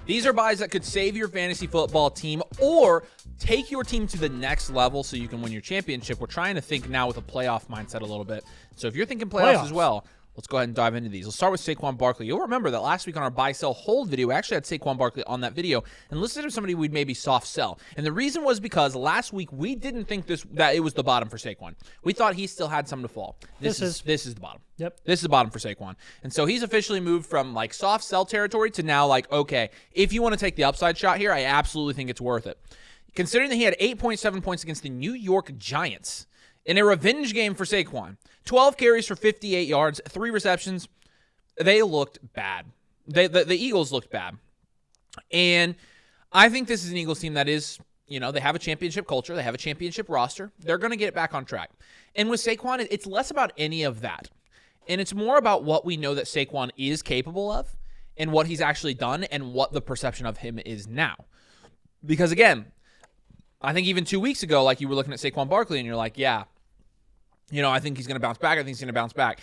These are buys that could save your fantasy football team or take your team to the next level so you can win your championship. We're trying to think now with a playoff mindset a little bit. So if you're thinking playoffs as well, let's go ahead and dive into these. Let's start with Saquon Barkley. You'll remember that last week on our buy, sell, hold video, we actually had Saquon Barkley on that video and listed as somebody we'd maybe soft sell. And the reason was because last week we didn't think that it was the bottom for Saquon. We thought he still had some to fall. This is the bottom. Yep. This is the bottom for Saquon. And so he's officially moved from like soft sell territory to now like, okay, if you want to take the upside shot here, I absolutely think it's worth it. Considering that he had 8.7 points against the New York Giants in a revenge game for Saquon, 12 carries for 58 yards, 3 receptions. They looked bad. The Eagles looked bad. And I think this is an Eagles team that is, they have a championship culture. They have a championship roster. They're going to get it back on track. And with Saquon, it's less about any of that. And it's more about what we know that Saquon is capable of and what he's actually done and what the perception of him is now. Because, again, I think even 2 weeks ago, like you were looking at Saquon Barkley and you're like, yeah, I think he's going to bounce back. I think he's going to bounce back.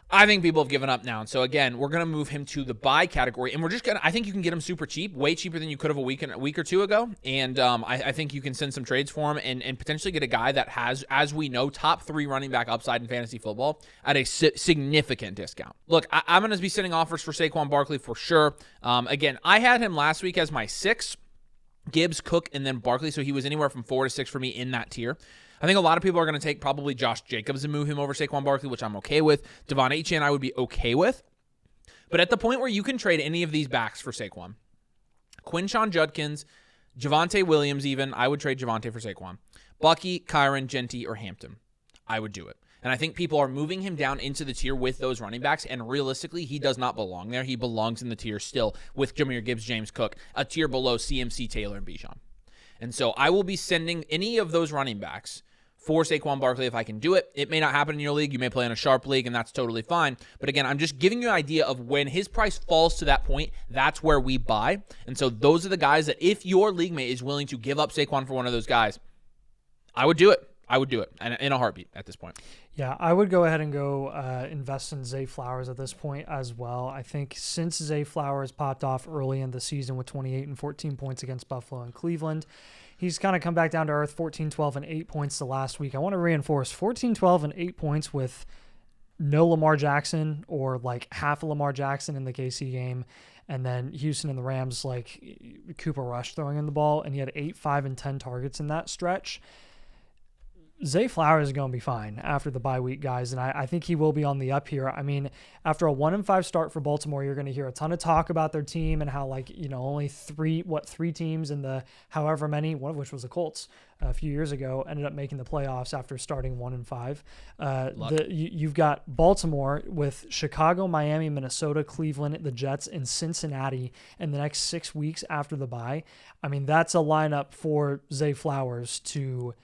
I think people have given up now. And so, again, we're going to move him to the buy category. And we're just going to – I think you can get him super cheap, way cheaper than you could have a week or two ago. And I think you can send some trades for him and potentially get a guy that has, as we know, top 3 running back upside in fantasy football at a significant discount. Look, I'm going to be sending offers for Saquon Barkley for sure. Again, I had him last week as my 6, Gibbs, Cook, and then Barkley. So he was anywhere from 4 to 6 for me in that tier. I think a lot of people are going to take probably Josh Jacobs and move him over Saquon Barkley, which I'm okay with. DeVonta Etienne I would be okay with. But at the point where you can trade any of these backs for Saquon, Quinshon Judkins, Javonte Williams even, I would trade Javonte for Saquon. Bucky, Kyron, Genty, or Hampton, I would do it. And I think people are moving him down into the tier with those running backs, and realistically, he does not belong there. He belongs in the tier still with Jahmyr Gibbs, James Cook, a tier below CMC, Taylor, and Bijan. And so I will be sending any of those running backs for Saquon Barkley if I can do it. It may not happen in your league. You may play in a sharp league, and that's totally fine. But again, I'm just giving you an idea of when his price falls to that point, that's where we buy. And so those are the guys that if your league mate is willing to give up Saquon for one of those guys, I would do it. I would do it in a heartbeat at this point. Yeah, I would go ahead and go invest in Zay Flowers at this point as well. I think since Zay Flowers popped off early in the season with 28 and 14 points against Buffalo and Cleveland, he's kind of come back down to earth, 14, 12, and 8 points the last week. I want to reinforce 14, 12, and 8 points with no Lamar Jackson or like half of Lamar Jackson in the KC game. And then Houston and the Rams, like Cooper Rush throwing in the ball, and he had 8, 5, and 10 targets in that stretch. Zay Flowers is going to be fine after the bye week, guys, and I think he will be on the up here. I mean, after a 1-5 start for Baltimore, you're going to hear a ton of talk about their team and how, like, only three teams in the however many, one of which was the Colts a few years ago, ended up making the playoffs after starting 1-5. You've got Baltimore with Chicago, Miami, Minnesota, Cleveland, the Jets, and Cincinnati in the next 6 weeks after the bye. I mean, that's a lineup for Zay Flowers to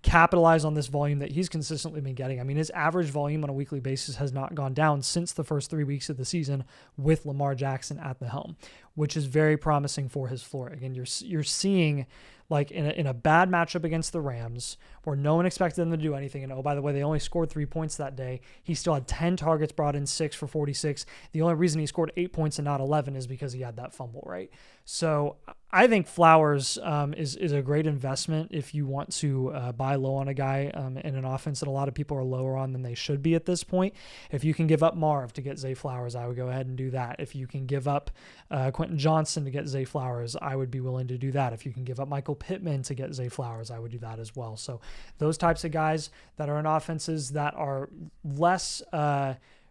capitalize on this volume that he's consistently been getting. I mean, his average volume on a weekly basis has not gone down since the first 3 weeks of the season with Lamar Jackson at the helm, which is very promising for his floor. Again, you're seeing, like, in a bad matchup against the Rams where no one expected them to do anything. And oh, by the way, they only scored 3 points that day. He still had 10 targets, brought in 6 for 46. The only reason he scored 8 points and not 11 is because he had that fumble, right? So I think Flowers is a great investment if you want to buy low on a guy in an offense that a lot of people are lower on than they should be at this point. If you can give up Marv to get Zay Flowers, I would go ahead and do that. If you can give up Quentin Johnson to get Zay Flowers, I would be willing to do that. If you can give up Michael Pittman to get Zay Flowers, I would do that as well. So those types of guys that are in offenses that are less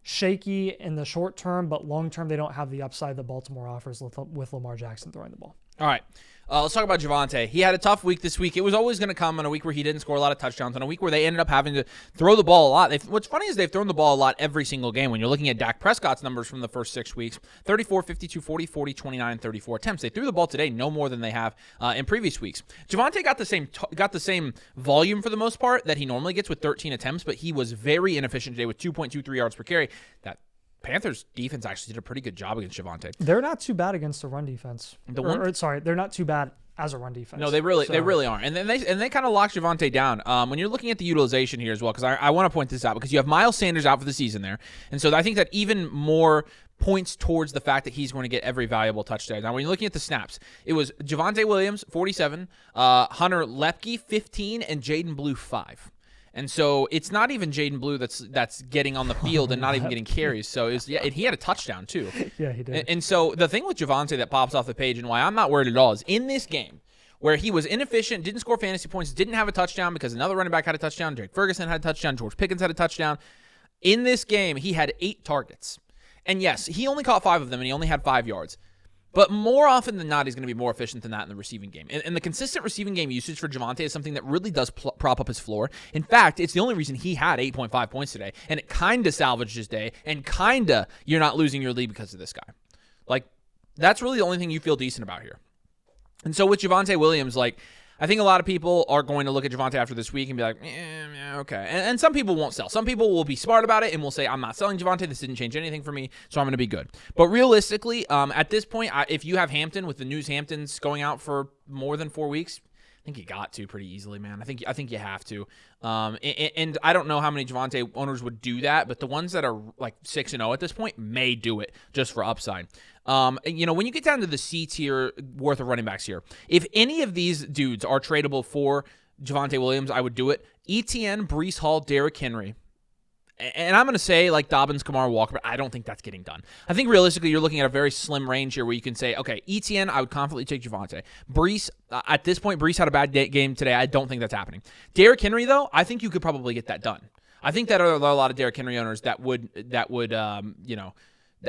shaky in the short term, but long term they don't have the upside that Baltimore offers with Lamar Jackson throwing the ball. All right. Let's talk about Javonte. He had a tough week this week. It was always going to come on a week where he didn't score a lot of touchdowns, on a week where they ended up having to throw the ball a lot. What's funny is they've thrown the ball a lot every single game. When you're looking at Dak Prescott's numbers from the first 6 weeks, 34, 52, 40, 40, 29, and 34 attempts. They threw the ball today no more than they have in previous weeks. Javonte got the same volume for the most part that he normally gets with 13 attempts, but he was very inefficient today with 2.23 yards per carry. That Panthers defense actually did a pretty good job against Javonte. They're not too bad against the run defense. They're not too bad as a run defense. No, they really aren't. And then they kind of locked Javonte down. When you're looking at the utilization here as well, because I want to point this out, because you have Miles Sanders out for the season there, and so I think that even more points towards the fact that he's going to get every valuable touchdown. Now, when you're looking at the snaps, it was Javonte Williams, 47, Hunter Lepke, 15, and Jaden Blue, 5. And so it's not even Jaden Blue that's getting on the field and not even getting carries. So he had a touchdown too. Yeah, he did. And so the thing with Javonte that pops off the page and why I'm not worried at all is in this game where he was inefficient, didn't score fantasy points, didn't have a touchdown because another running back had a touchdown, Drake Ferguson had a touchdown, George Pickens had a touchdown. In this game, he had 8 targets. And yes, he only caught 5 of them, and he only had 5 yards. But more often than not, he's going to be more efficient than that in the receiving game. And the consistent receiving game usage for Javonte is something that really does prop up his floor. In fact, it's the only reason he had 8.5 points today, and it kind of salvaged his day, and kind of you're not losing your lead because of this guy. Like, that's really the only thing you feel decent about here. And so with Javonte Williams, like, I think a lot of people are going to look at Javonte after this week and be like, okay. And some people won't sell. Some people will be smart about it and will say, I'm not selling Javonte. This didn't change anything for me, so I'm going to be good. But realistically, at this point, if you have Hampton with the news Hampton's going out for more than 4 weeks, I think you got to pretty easily, man. I think you have to. And I don't know how many Javonte owners would do that, but the ones that are like 6-0 at this point may do it just for upside. When you get down to the C tier worth of running backs here, if any of these dudes are tradable for Javonte Williams, I would do it. Etienne, Breece Hall, Derrick Henry. And I'm going to say like Dobbins, Kamara, Walker, but I don't think that's getting done. I think realistically you're looking at a very slim range here where you can say, okay, Etienne, I would confidently take Javonte. Breece, at this point, Breece had a bad game today. I don't think that's happening. Derrick Henry, though, I think you could probably get that done. I think that there are a lot of Derrick Henry owners that would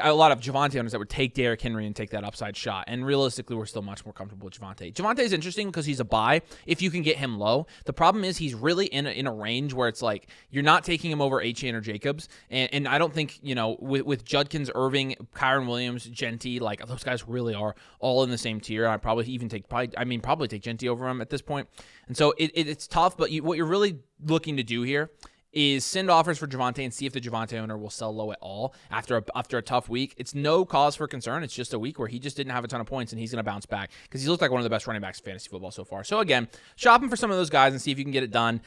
a lot of Javonte owners that would take Derrick Henry and take that upside shot. And realistically, we're still much more comfortable with Javonte. Javonte is interesting because he's a buy if you can get him low. The problem is he's really in a range where it's like you're not taking him over Etienne or Jacobs. And I don't think, with Judkins, Irving, Kyron Williams, Genty, like those guys really are all in the same tier. I'd probably take Genty over him at this point. And so it's tough, but what you're really looking to do here is send offers for Javonte and see if the Javonte owner will sell low at all after a tough week. It's no cause for concern. It's just a week where he just didn't have a ton of points, and he's going to bounce back because he looks like one of the best running backs in fantasy football so far. So again, shopping for some of those guys and see if you can get it done.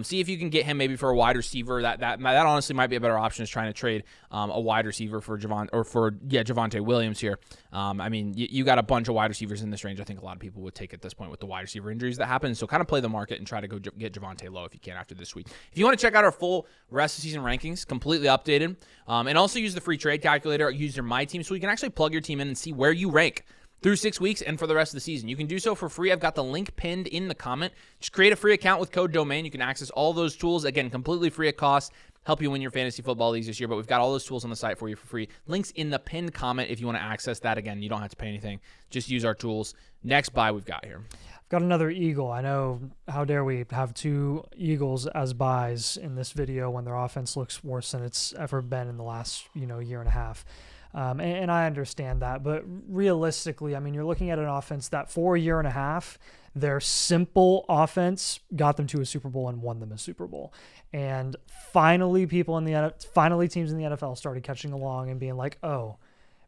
See if you can get him maybe for a wide receiver. That honestly might be a better option is trying to trade a wide receiver for Javonte Williams here. You got a bunch of wide receivers in this range. I think a lot of people would take at this point with the wide receiver injuries that happen. So kind of play the market and try to go get Javonte low if you can after this week. If you want to check out our full rest of season rankings, completely updated, and also use the free trade calculator, use your My Team, so you can actually plug your team in and see where you rank through 6 weeks and for the rest of the season. You can do so for free. I've got the link pinned in the comment. Just create a free account with code DOMAIN. You can access all those tools, again, completely free of cost, help you win your fantasy football leagues this year, but we've got all those tools on the site for you for free. Links in the pinned comment if you want to access that. Again, you don't have to pay anything. Just use our tools. Next buy we've got here. Got another Eagle. I know, how dare we have 2 Eagles as buys in this video when their offense looks worse than it's ever been in the last, year and a half. And I understand that, but realistically, you're looking at an offense that for a year and a half, their simple offense got them to a Super Bowl and won them a Super Bowl. And finally, teams in the NFL started catching along and being like, oh,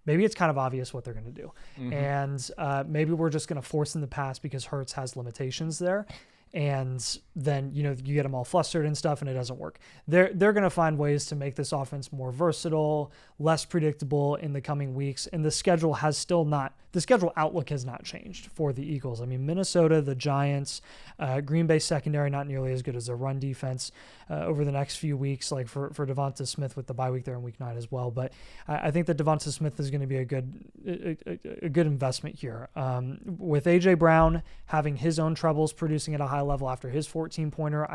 maybe it's kind of obvious what they're going to do. Mm-hmm. And maybe we're just going to force in the pass because Hurts has limitations there. And then, you get them all flustered and stuff and it doesn't work. They're going to find ways to make this offense more versatile, less predictable in the coming weeks. And the schedule outlook has not changed for the Eagles. Minnesota, the Giants, Green Bay secondary, not nearly as good as a run defense over the next few weeks, like for DeVonta Smith with the bye week there in week 9 as well. But I think that DeVonta Smith is going to be a good investment here. With A.J. Brown having his own troubles producing at a high level after his 14-pointer,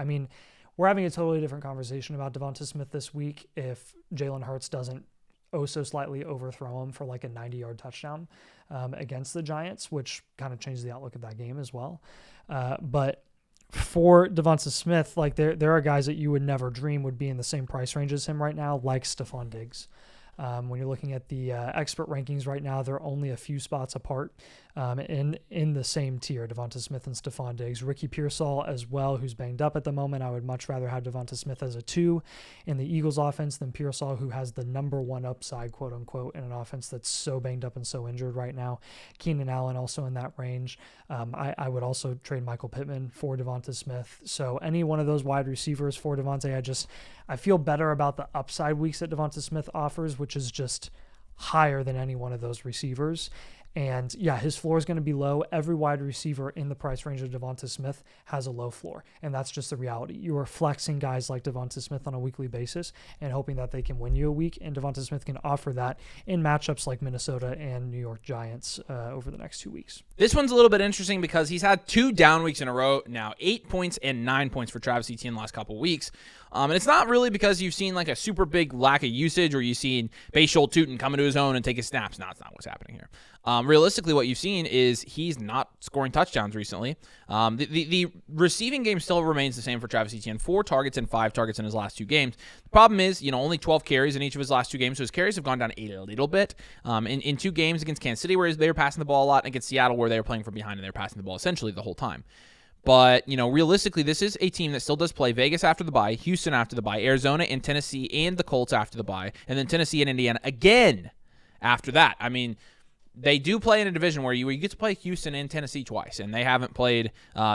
we're having a totally different conversation about DeVonta Smith this week if Jalen Hurts doesn't so slightly overthrow him for like a 90-yard touchdown against the Giants, which kind of changed the outlook of that game as well. But for DeVonta Smith, like there are guys that you would never dream would be in the same price range as him right now, like Stephon Diggs. When you're looking at the expert rankings right now, they're only a few spots apart in the same tier, DeVonta Smith and Stephon Diggs. Ricky Pearsall as well, who's banged up at the moment. I would much rather have DeVonta Smith as a 2 in the Eagles offense than Pearsall, who has the number 1 upside, quote unquote, in an offense that's so banged up and so injured right now. Keenan Allen also in that range. I would also trade Michael Pittman for DeVonta Smith. So any one of those wide receivers for DeVonta, I feel better about the upside weeks that DeVonta Smith offers, which is just higher than any one of those receivers. And yeah, his floor is going to be low. Every wide receiver in the price range of DeVonta Smith has a low floor. And that's just the reality. You are flexing guys like DeVonta Smith on a weekly basis and hoping that they can win you a week. And DeVonta Smith can offer that in matchups like Minnesota and New York Giants over the next 2 weeks. This one's a little bit interesting because he's had 2 down weeks in a row now, 8 points and 9 points for Travis Etienne the last couple of weeks. And it's not really because you've seen like a super big lack of usage or you've seen Bashal Tutin come into his own and take his snaps. No, that's not what's happening here. Realistically, what you've seen is he's not scoring touchdowns recently. The receiving game still remains the same for Travis Etienne, 4 targets and 5 targets in his last 2 games. The problem is, only 12 carries in each of his last 2 games, so his carries have gone down a little bit. In 2 games against Kansas City, where they were passing the ball a lot, and against Seattle, where they were playing from behind and they were passing the ball essentially the whole time. But, realistically, this is a team that still does play Vegas after the bye, Houston after the bye, Arizona and Tennessee and the Colts after the bye, and then Tennessee and Indiana again after that. I mean, they do play in a division where you get to play Houston and Tennessee twice, and they haven't played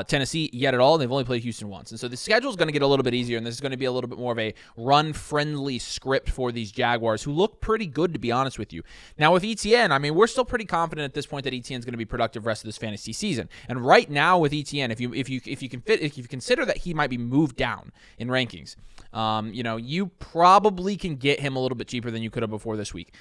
Tennessee yet at all. They've only played Houston once. And so the schedule is going to get a little bit easier, and this is going to be a little bit more of a run-friendly script for these Jaguars, who look pretty good, to be honest with you. Now, with Etienne, I mean, we're still pretty confident at this point that Etienne's going to be productive rest of this fantasy season. And right now with Etienne, if you consider that he might be moved down in rankings, you probably can get him a little bit cheaper than you could have before this week.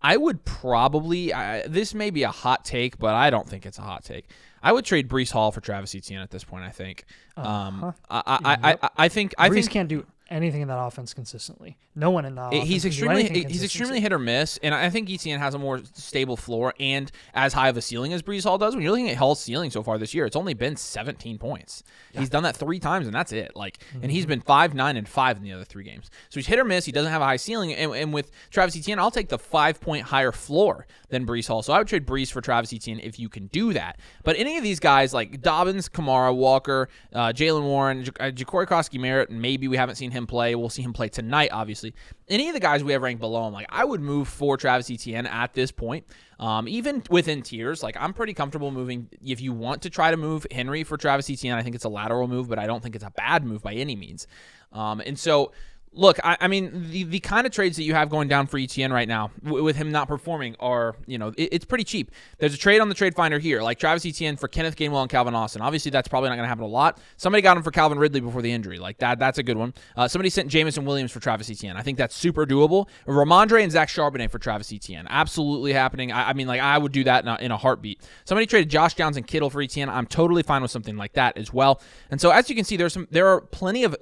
I would probably, this may be a hot take, but I don't think it's a hot take. I would trade Breece Hall for Travis Etienne at this point, I think. I think Breece can't do anything in that offense consistently. No one in that offense he's extremely hit or miss, and I think Etienne has a more stable floor and as high of a ceiling as Breece Hall does. When you're looking at Hall's ceiling so far this year, it's only been 17 points. Yeah. He's done that 3 times, and that's it. And he's been 5, 9, and 5 in the other 3 games. So he's hit or miss. He doesn't have a high ceiling, and with Travis Etienne, I'll take the 5-point higher floor than Breece Hall. So I would trade Breece for Travis Etienne if you can do that. But any of these guys like Dobbins, Kamara, Walker, Jalen Warren, Ja'Cory Krosky-Merritt, maybe we haven't seen him play. We'll see him play tonight, obviously. Any of the guys we have ranked below him, I would move for Travis Etienne at this point. Even within tiers, I'm pretty comfortable moving. If you want to try to move Henry for Travis Etienne, I think it's a lateral move, but I don't think it's a bad move by any means. And so, look, I mean, the kind of trades that you have going down for Etienne right now, with him not performing, are, it's pretty cheap. There's a trade on the trade finder here, like Travis Etienne for Kenneth Gainwell and Calvin Austin. Obviously, that's probably not going to happen a lot. Somebody got him for Calvin Ridley before the injury. That's a good one. Somebody sent Jamison Williams for Travis Etienne. I think that's super doable. Ramondre and Zach Charbonnet for Travis Etienne. Absolutely happening. I would do that in a heartbeat. Somebody traded Josh Downs and Kittle for Etienne. I'm totally fine with something like that as well. And so, as you can see, there are plenty of,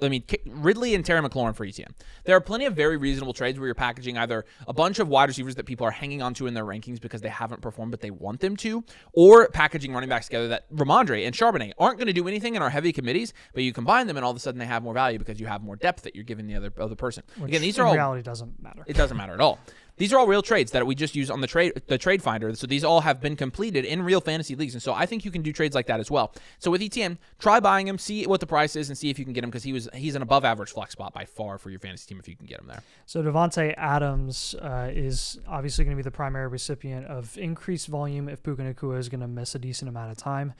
Ridley and Terry McLaurin for Etienne. There are plenty of very reasonable trades where you're packaging either a bunch of wide receivers that people are hanging on to in their rankings because they haven't performed but they want them to, or packaging running backs together that Ramondre and Charbonnet aren't going to do anything in our heavy committees, but you combine them and all of a sudden they have more value because you have more depth that you're giving the other person. Which again, these are all reality doesn't matter. It doesn't matter at all. These are all real trades that we just use on the trade finder. So these all have been completed in real fantasy leagues. And so I think you can do trades like that as well. So with Etienne, try buying him, see what the price is, and see if you can get him because he's an above average flex spot by far for your fantasy team if you can get him there. So Davante Adams is obviously going to be the primary recipient of increased volume if Puka Nacua is going to miss a decent amount of time.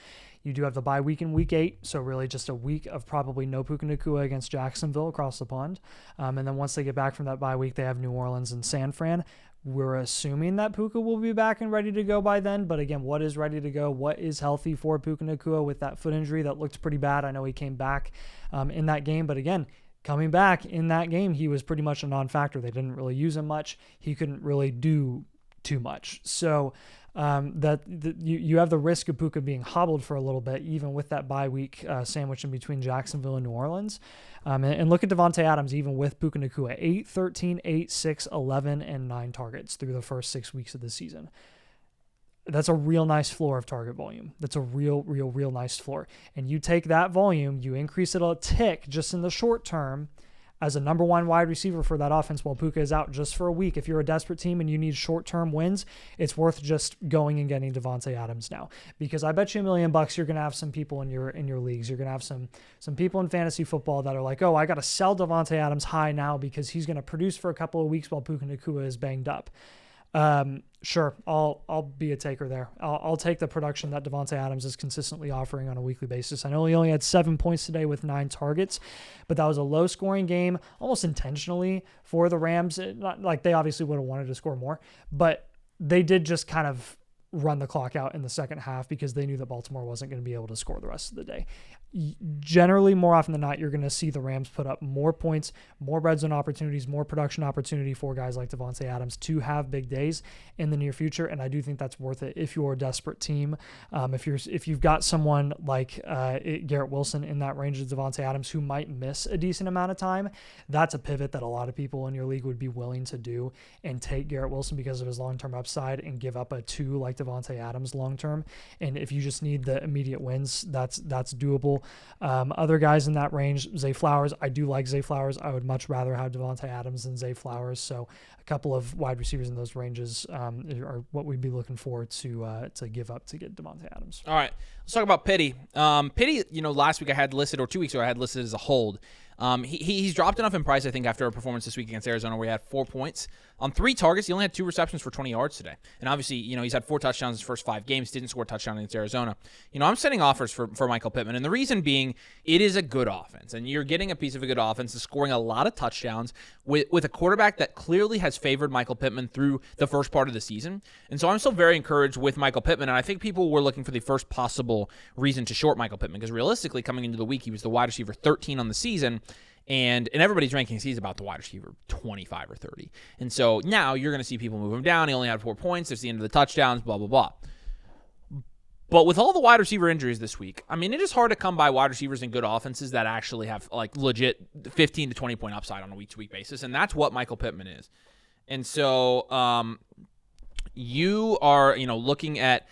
You do have the bye week in week 8, so really just a week of probably no Puka Nacua against Jacksonville across the pond. And then once they get back from that bye week, they have New Orleans and San Fran. We're assuming that Puka will be back and ready to go by then. But again, what is ready to go? What is healthy for Puka Nacua with that foot injury that looked pretty bad? I know he came back in that game, but again, coming back in that game, he was pretty much a non-factor. They didn't really use him much. He couldn't really do too much. So you have the risk of Puka being hobbled for a little bit, even with that bye week sandwich in between Jacksonville and New Orleans. And look at Davante Adams, even with Puka Nacua, 8, 13, 8, 6, 11, and 9 targets through the first 6 weeks of the season. That's a real nice floor of target volume. That's a real nice floor. And you take that volume, you increase it a tick just in the short term as a number 1 wide receiver for that offense while Puka is out just for a week. If you're a desperate team and you need short-term wins, it's worth just going and getting Davante Adams now. Because I bet you $1 million you're going to have some people in your leagues. You're going to have some people in fantasy football that are like, oh, I got to sell Davante Adams high now because he's going to produce for a couple of weeks while Puka Nacua is banged up. Sure, I'll be a taker there. I'll take the production that Davante Adams is consistently offering on a weekly basis. I know he only had 7 points today with 9 targets, but that was a low-scoring game, almost intentionally for the Rams. Not like they obviously would have wanted to score more, but they did just kind of run the clock out in the second half because they knew that Baltimore wasn't going to be able to score the rest of the day. Generally, more often than not, you're going to see the Rams put up more points, more red zone opportunities, more production opportunity for guys like Davante Adams to have big days in the near future, and I do think that's worth it if you're a desperate team. If you've got someone like Garrett Wilson in that range of Davante Adams who might miss a decent amount of time, that's a pivot that a lot of people in your league would be willing to do and take Garrett Wilson because of his long-term upside and give up a 2 like Davante Adams long-term. And if you just need the immediate wins, that's doable. Other guys in that range, Zay Flowers. I do like Zay Flowers. I would much rather have Davante Adams than Zay Flowers. So a couple of wide receivers in those ranges are what we'd be looking for to give up to get Davante Adams. All right, let's talk about Pitty. Pitty, last week I had listed, or 2 weeks ago I had listed as a hold. He's dropped enough in price, I think, after a performance this week against Arizona where he had 4 points. On 3 targets, he only had 2 receptions for 20 yards today. And obviously, he's had 4 touchdowns in his first 5 games, didn't score a touchdown against Arizona. I'm sending offers for Michael Pittman, and the reason being, it is a good offense. And you're getting a piece of a good offense that's scoring a lot of touchdowns with a quarterback that clearly has favored Michael Pittman through the first part of the season. And so I'm still very encouraged with Michael Pittman, and I think people were looking for the first possible reason to short Michael Pittman, because realistically, coming into the week, he was the wide receiver 13 on the season. And in everybody's rankings, he's about the wide receiver 25 or 30. And so now you're going to see people move him down. He only had 4 points. There's the end of the touchdowns, blah, blah, blah. But with all the wide receiver injuries this week, it is hard to come by wide receivers in good offenses that actually have legit 15 to 20 point upside on a week-to-week basis. And that's what Michael Pittman is. And so you are, looking at,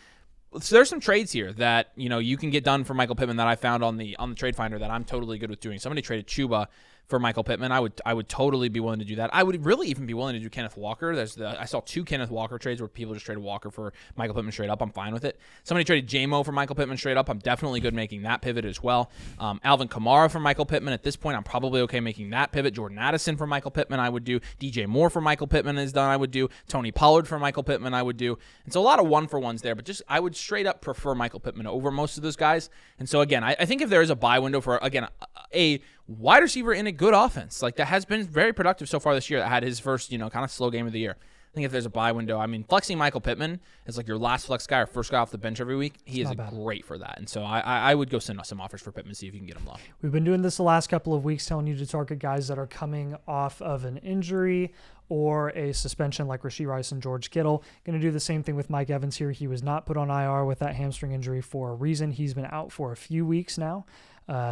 so there's some trades here that, you can get done for Michael Pittman that I found on the trade finder that I'm totally good with doing. Somebody traded Chuba for Michael Pittman. I would totally be willing to do that. I would really even be willing to do Kenneth Walker. I saw 2 Kenneth Walker trades where people just traded Walker for Michael Pittman straight up. I'm fine with it. Somebody traded J-Mo for Michael Pittman straight up. I'm definitely good making that pivot as well. Alvin Kamara for Michael Pittman. At this point, I'm probably okay making that pivot. Jordan Addison for Michael Pittman, I would do. DJ Moore for Michael Pittman is done, I would do. Tony Pollard for Michael Pittman, I would do. And so a lot of 1-for-1s there, but just I would straight up prefer Michael Pittman over most of those guys. And so again, I think if there is a buy window for, again, a wide receiver in a good offense, that has been very productive so far this year, that had his first, kind of slow game of the year. I think if there's a buy window, flexing Michael Pittman as your last flex guy or first guy off the bench every week, he is great for that. And so I would go send us some offers for Pittman, see if you can get him low. We've been doing this the last couple of weeks, telling you to target guys that are coming off of an injury or a suspension like Rashee Rice and George Kittle. Going to do the same thing with Mike Evans here. He was not put on IR with that hamstring injury for a reason. He's been out for a few weeks now.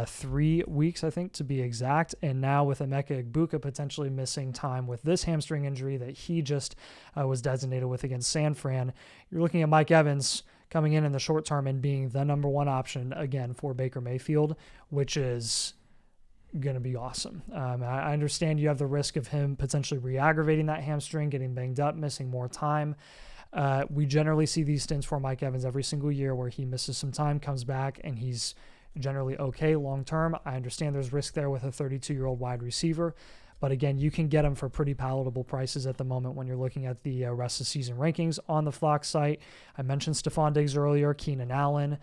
3 weeks, I think, to be exact. And now with Emeka Egbuka potentially missing time with this hamstring injury that he just was designated with against San Fran, you're looking at Mike Evans coming in the short term and being the number 1 option again for Baker Mayfield, which is going to be awesome. I understand you have the risk of him potentially re-aggravating that hamstring, getting banged up, missing more time. We generally see these stints for Mike Evans every single year where he misses some time, comes back, and he's generally okay long term. I understand there's risk there with a 32-year-old wide receiver, but again, you can get him for pretty palatable prices at the moment when you're looking at the rest of season rankings on the Flock site. I mentioned Stephon Diggs earlier, Keenan Allen,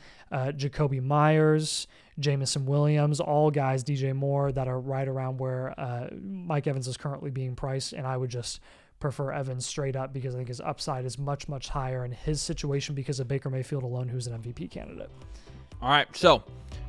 Jacoby Myers, Jamison Williams, all guys, DJ Moore, that are right around where Mike Evans is currently being priced, and I would just prefer Evans straight up because I think his upside is much, much higher in his situation because of Baker Mayfield alone, who's an MVP candidate. All right, so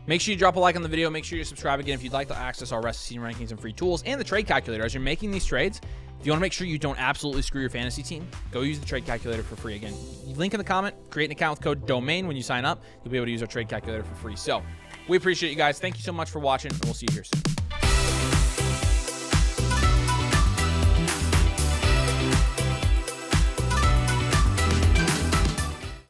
make sure you drop a like on the video. Make sure you subscribe again if you'd like to access our rest of season rankings and free tools and the trade calculator. As you're making these trades, if you want to make sure you don't absolutely screw your fantasy team, go use the trade calculator for free. Again, link in the comment, create an account with code DOMAIN when you sign up. You'll be able to use our trade calculator for free. So we appreciate you guys. Thank you so much for watching, and we'll see you here soon.